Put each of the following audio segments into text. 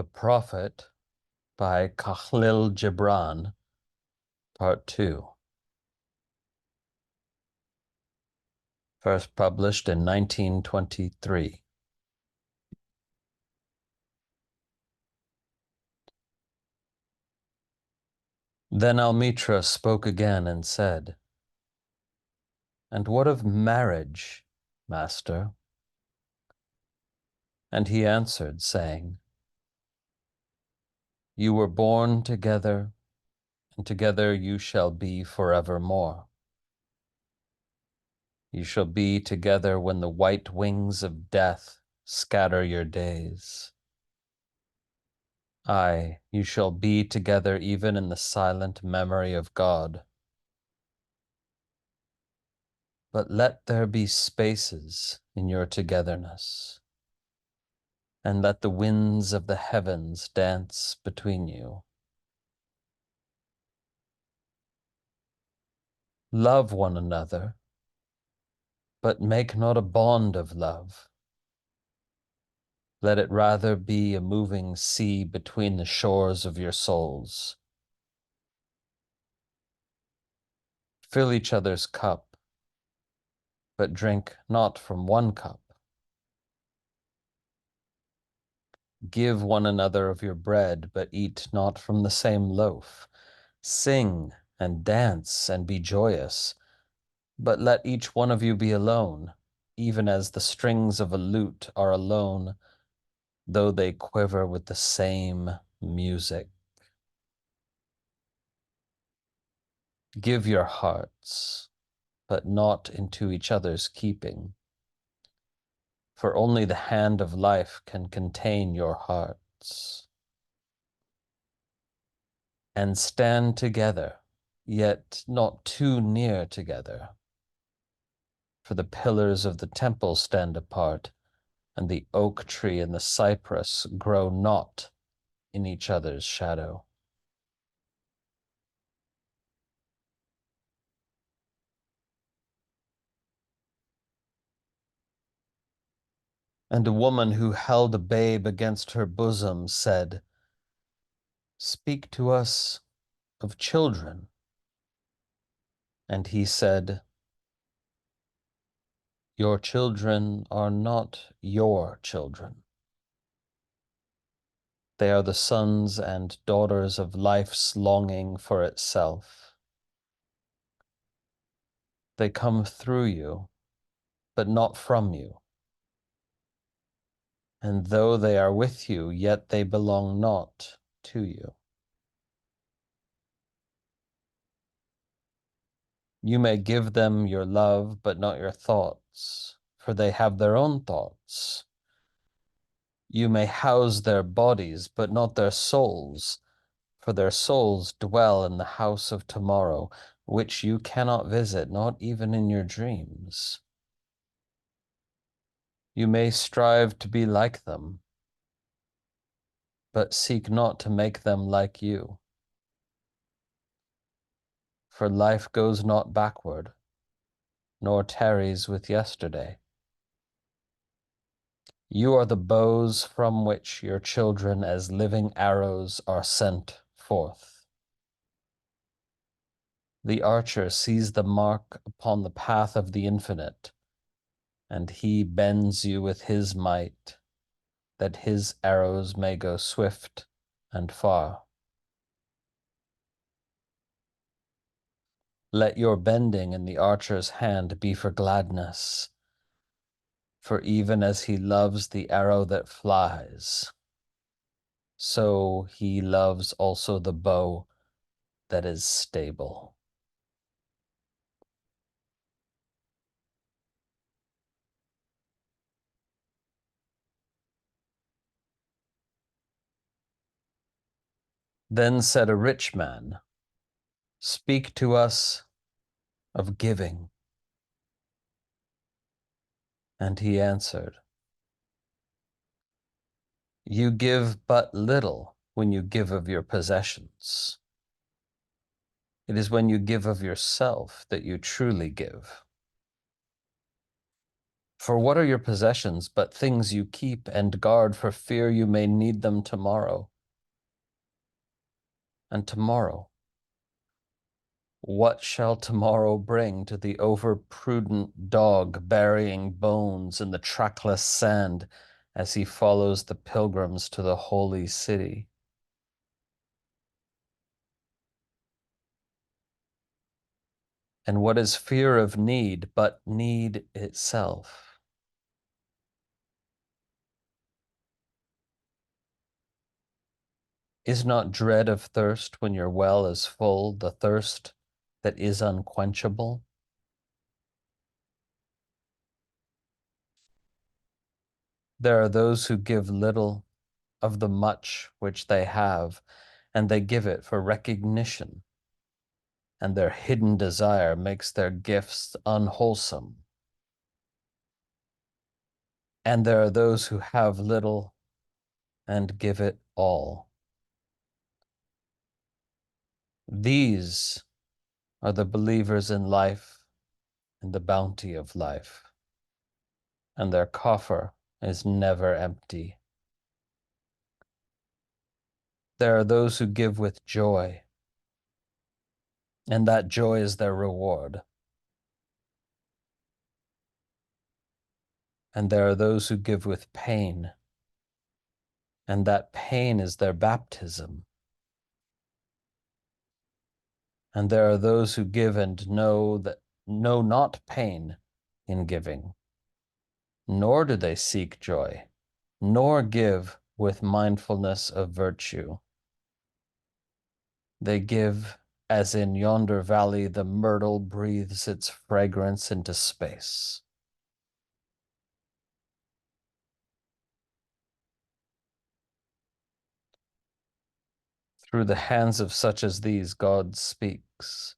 The Prophet by Khalil Gibran, Part 2. First published in 1923. Then Almitra spoke again and said, "And what of marriage, Master?" And he answered, saying, "You were born together, and together you shall be forevermore. You shall be together when the white wings of death scatter your days. Aye, you shall be together even in the silent memory of God. But let there be spaces in your togetherness, and let the winds of the heavens dance between you. Love one another, but make not a bond of love. Let it rather be a moving sea between the shores of your souls. Fill each other's cup, but drink not from one cup. Give one another of your bread, but eat not from the same loaf. Sing and dance and be joyous, but let each one of you be alone, even as the strings of a lute are alone, though they quiver with the same music. Give your hearts, but not into each other's keeping, for only the hand of life can contain your hearts. And stand together, yet not too near together, for the pillars of the temple stand apart, and the oak tree and the cypress grow not in each other's shadow. And a woman who held a babe against her bosom said, "Speak to us of children." And he said, "Your children are not your children. They are the sons and daughters of life's longing for itself. They come through you, but not from you. And though they are with you, yet they belong not to you. You may give them your love, but not your thoughts, for they have their own thoughts. You may house their bodies, but not their souls, for their souls dwell in the house of tomorrow, which you cannot visit, not even in your dreams. You may strive to be like them, but seek not to make them like you. For life goes not backward, nor tarries with yesterday. You are the bows from which your children as living arrows are sent forth. The archer sees the mark upon the path of the infinite, and he bends you with his might, that his arrows may go swift and far. Let your bending in the archer's hand be for gladness, for even as he loves the arrow that flies, so he loves also the bow that is stable. Then said a rich man, "Speak to us of giving." And he answered, "You give but little when you give of your possessions. It is when you give of yourself that you truly give." For what are your possessions but things you keep and guard for fear you may need them tomorrow? And tomorrow, what shall tomorrow bring to the over-prudent dog burying bones in the trackless sand as he follows the pilgrims to the holy city? And what is fear of need but need itself? Is not dread of thirst when your well is full, the thirst that is unquenchable? There are those who give little of the much which they have, and they give it for recognition, and their hidden desire makes their gifts unwholesome. And there are those who have little and give it all. These are the believers in life and the bounty of life, and their coffer is never empty. There are those who give with joy, and that joy is their reward. And there are those who give with pain, and that pain is their baptism. And there are those who give and know not pain in giving, nor do they seek joy, nor give with mindfulness of virtue. They give as in yonder valley the myrtle breathes its fragrance into space. Through the hands of such as these, God speaks,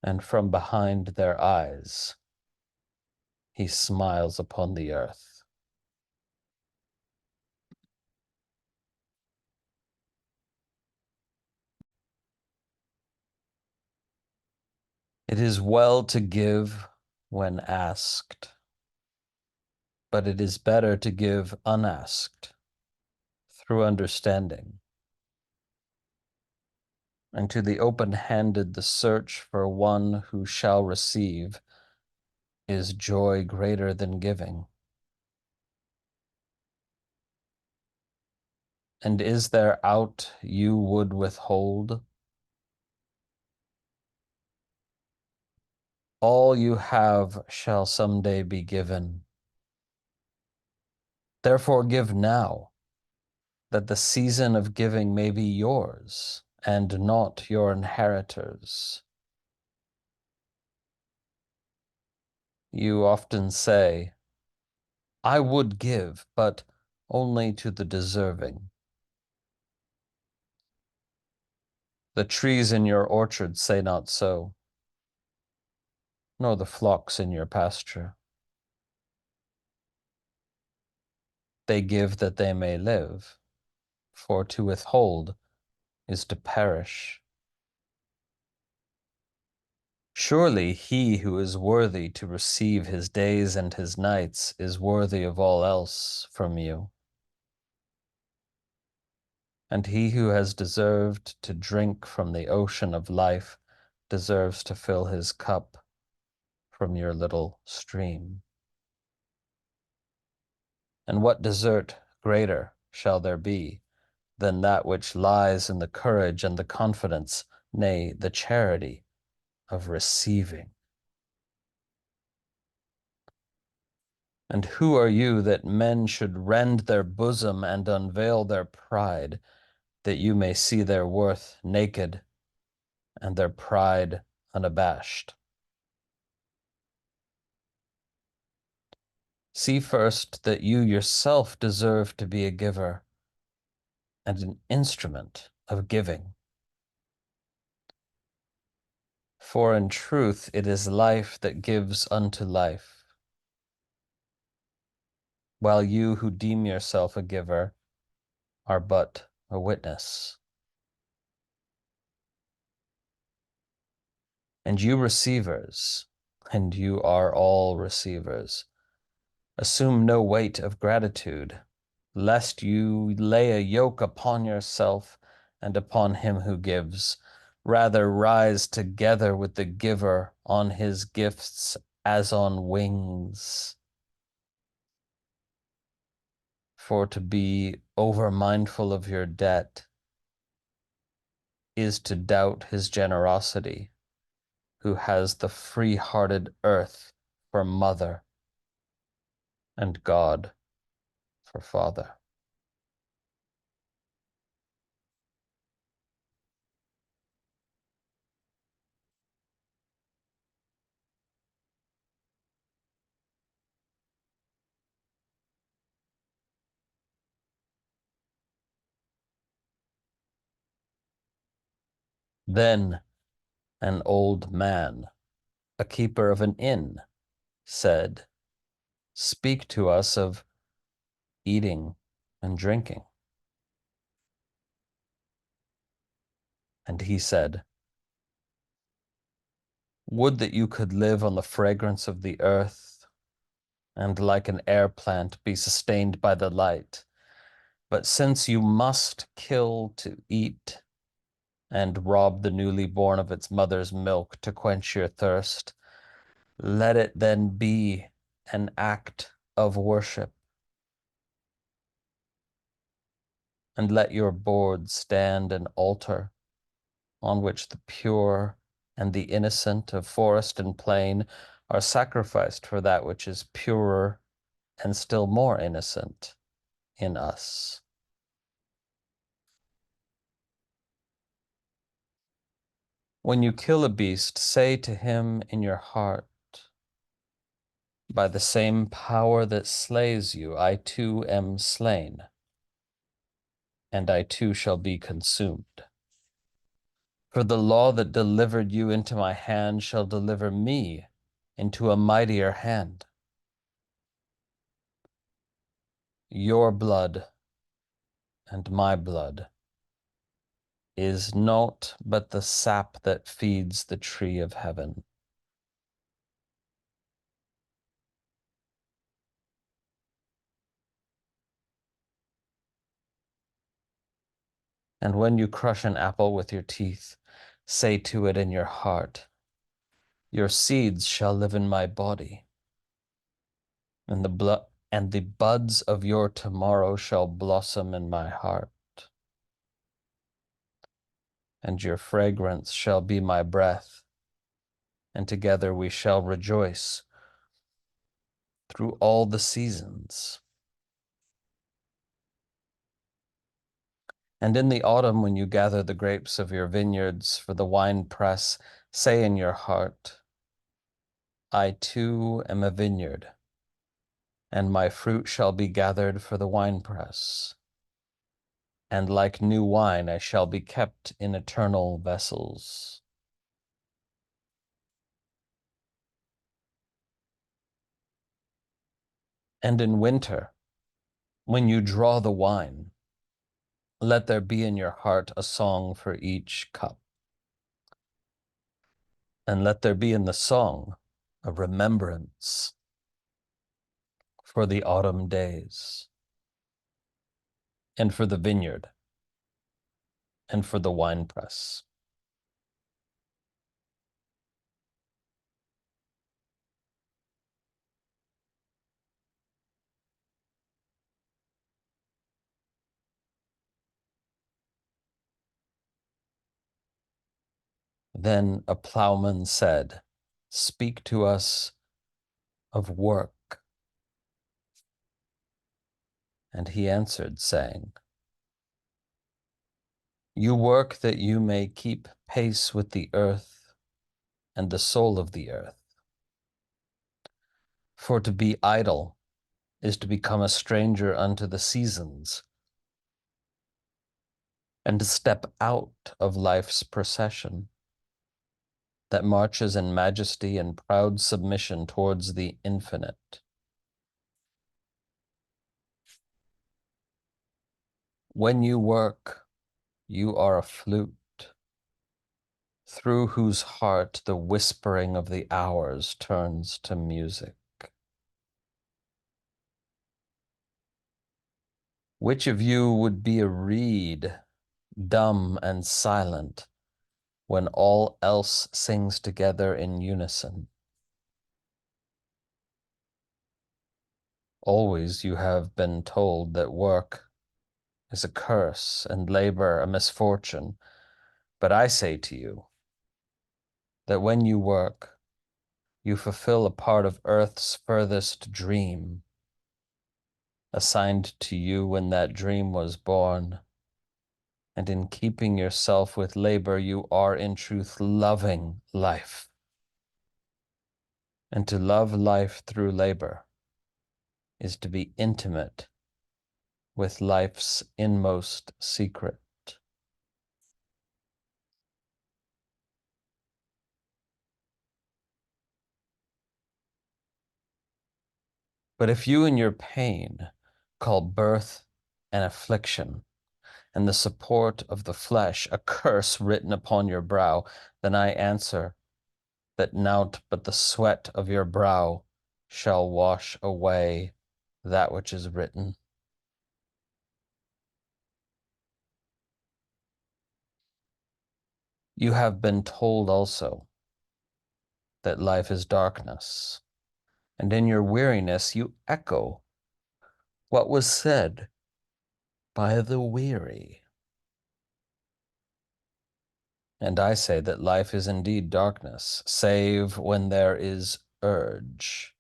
and from behind their eyes, he smiles upon the earth. It is well to give when asked, but it is better to give unasked through understanding. And to the open-handed, the search for one who shall receive is joy greater than giving. And is there aught you would withhold? All you have shall someday be given. Therefore give now, that the season of giving may be yours, and not your inheritors. You often say, I would give, but only to the deserving. The trees in your orchard say not so, nor the flocks in your pasture. They give that they may live, for to withhold is to perish. Surely he who is worthy to receive his days and his nights is worthy of all else from you. And he who has deserved to drink from the ocean of life deserves to fill his cup from your little stream. And what desert greater shall there be than that which lies in the courage and the confidence, nay, the charity of receiving? And who are you that men should rend their bosom and unveil their pride, that you may see their worth naked and their pride unabashed? See first that you yourself deserve to be a giver and an instrument of giving. For in truth it is life that gives unto life, while you who deem yourself a giver are but a witness. And you receivers, and you are all receivers, Assume no weight of gratitude, lest you lay a yoke upon yourself and upon him who gives. Rather rise together with the giver on his gifts as on wings. For to be over mindful of your debt is to doubt his generosity, who has the free-hearted earth for mother and God for father. Then an old man, a keeper of an inn, said, "Speak to us of eating and drinking." And he said, "Would that you could live on the fragrance of the earth, and like an air plant be sustained by the light. But since you must kill to eat, and rob the newly born of its mother's milk to quench your thirst, let it then be an act of worship, and let your board stand an altar on which the pure and the innocent of forest and plain are sacrificed for that which is purer and still more innocent in us." When you kill a beast, say to him in your heart, "By the same power that slays you, I too am slain, and I too shall be consumed. For the law that delivered you into my hand shall deliver me into a mightier hand. Your blood and my blood is naught but the sap that feeds the tree of heaven." And when you crush an apple with your teeth, say to it in your heart, "Your seeds shall live in my body, and the buds of your tomorrow shall blossom in my heart, and your fragrance shall be my breath, and together we shall rejoice through all the seasons." And in the autumn, when you gather the grapes of your vineyards for the winepress, say in your heart, "I too am a vineyard, and my fruit shall be gathered for the winepress. And like new wine, I shall be kept in eternal vessels." And in winter, when you draw the wine, let there be in your heart a song for each cup. And let there be in the song a remembrance for the autumn days, and for the vineyard, and for the winepress. Then a plowman said, "Speak to us of work." And he answered, saying, "You work that you may keep pace with the earth and the soul of the earth. For to be idle is to become a stranger unto the seasons, and to step out of life's procession that marches in majesty and proud submission towards the infinite. When you work, you are a flute, through whose heart the whispering of the hours turns to music." Which of you would be a reed, dumb and silent, when all else sings together in unison? Always you have been told that work is a curse and labor a misfortune. But I say to you that when you work, you fulfill a part of earth's furthest dream, assigned to you when that dream was born. And in keeping yourself with labor, you are in truth loving life. And to love life through labor is to be intimate with life's inmost secret. But if you in your pain call birth an affliction, and the support of the flesh a curse written upon your brow, then I answer that nought but the sweat of your brow shall wash away that which is written. You have been told also that life is darkness, and in your weariness you echo what was said by the weary. And I say that life is indeed darkness, save when there is urge.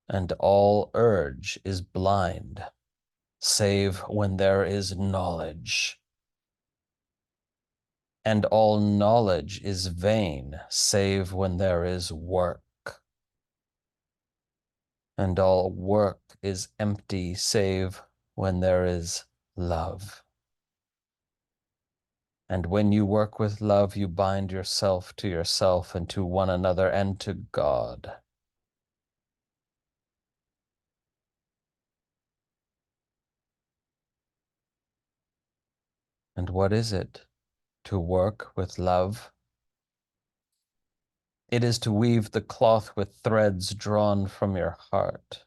And all urge is blind, save when there is knowledge. And all knowledge is vain, save when there is work. And all work is empty, save when there is love. And when you work with love, you bind yourself and to one another and to God. And what is it to work with love? It is to weave the cloth with threads drawn from your heart,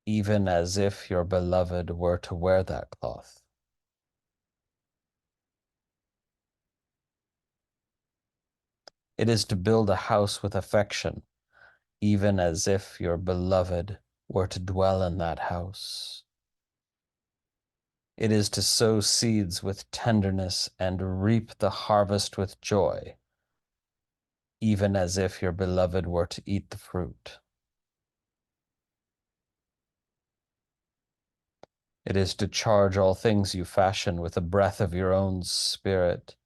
even as if your beloved were to wear that cloth. It is to build a house with affection, even as if your beloved were to dwell in that house. It is to sow seeds with tenderness and reap the harvest with joy, even as if your beloved were to eat the fruit. It is to charge all things you fashion with the breath of your own spirit,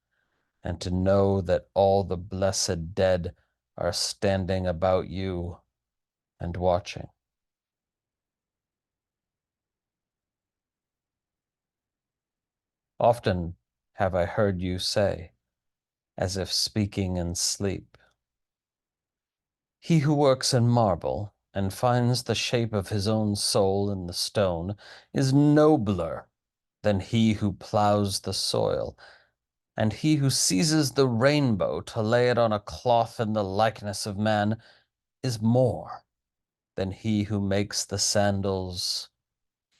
and to know that all the blessed dead are standing about you and watching. Often have I heard you say, as if speaking in sleep, he who works in marble and finds the shape of his own soul in the stone is nobler than he who plows the soil, and he who seizes the rainbow to lay it on a cloth in the likeness of man is more than he who makes the sandals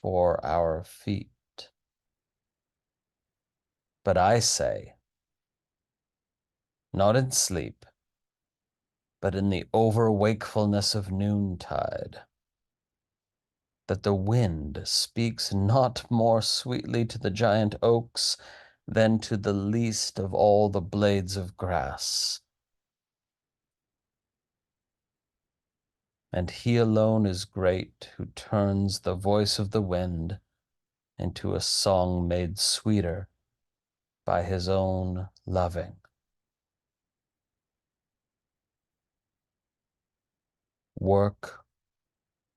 for our feet. But I say, not in sleep, but in the over-wakefulness of noontide, that the wind speaks not more sweetly to the giant oaks than to the least of all the blades of grass. And he alone is great who turns the voice of the wind into a song made sweeter by his own loving. Work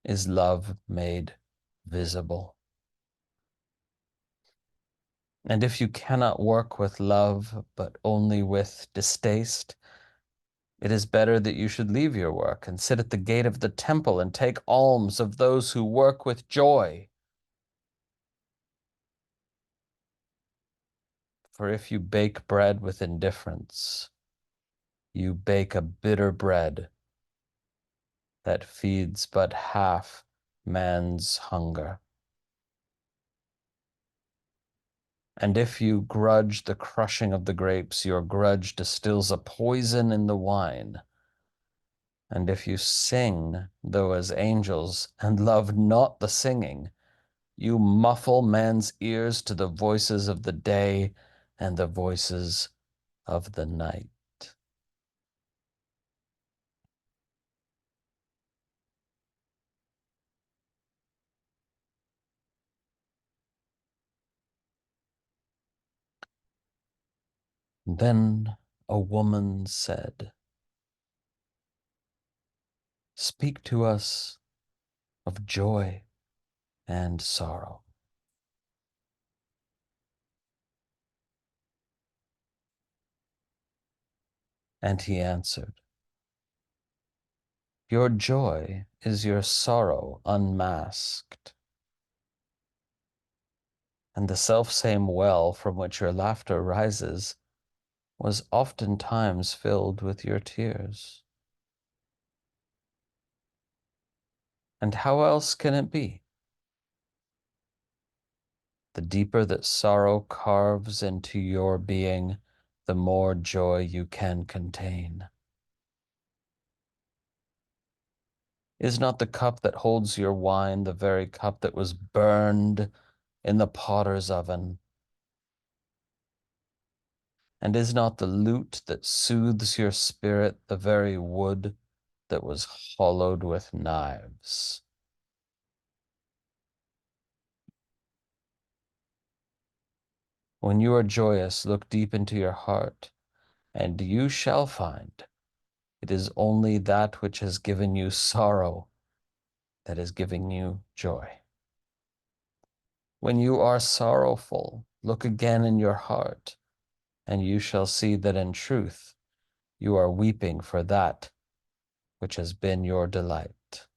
is love made visible. And if you cannot work with love, but only with distaste, it is better that you should leave your work and sit at the gate of the temple and take alms of those who work with joy. For if you bake bread with indifference, you bake a bitter bread that feeds but half man's hunger. And if you grudge the crushing of the grapes, your grudge distills a poison in the wine. And if you sing, though as angels, and love not the singing, you muffle man's ears to the voices of the day and the voices of the night. Then a woman said, "Speak to us of joy and sorrow." And he answered, "Your joy is your sorrow unmasked, and the selfsame well from which your laughter rises was oftentimes filled with your tears. And how else can it be? The deeper that sorrow carves into your being, the more joy you can contain. Is not the cup that holds your wine the very cup that was burned in the potter's oven? And is not the lute that soothes your spirit the very wood that was hollowed with knives? When you are joyous, look deep into your heart, and you shall find it is only that which has given you sorrow that is giving you joy. When you are sorrowful, look again in your heart, and you shall see that in truth you are weeping for that which has been your delight.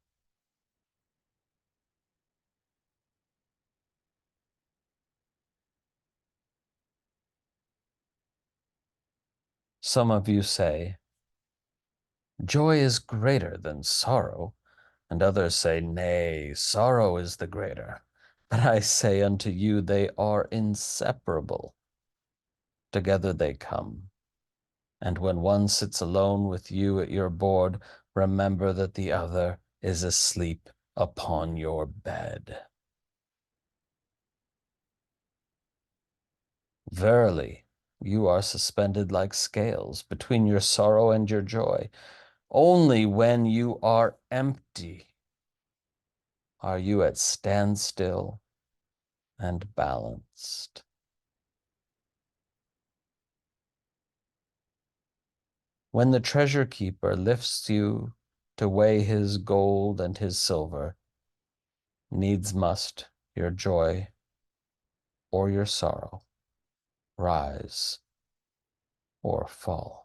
Some of you say, "Joy is greater than sorrow," and others say, "Nay, sorrow is the greater." But I say unto you, they are inseparable. Together they come. And when one sits alone with you at your board, remember that the other is asleep upon your bed. Verily, you are suspended like scales between your sorrow and your joy. Only when you are empty are you at standstill and balanced. When the treasure keeper lifts you to weigh his gold and his silver, needs must your joy or your sorrow rise or fall.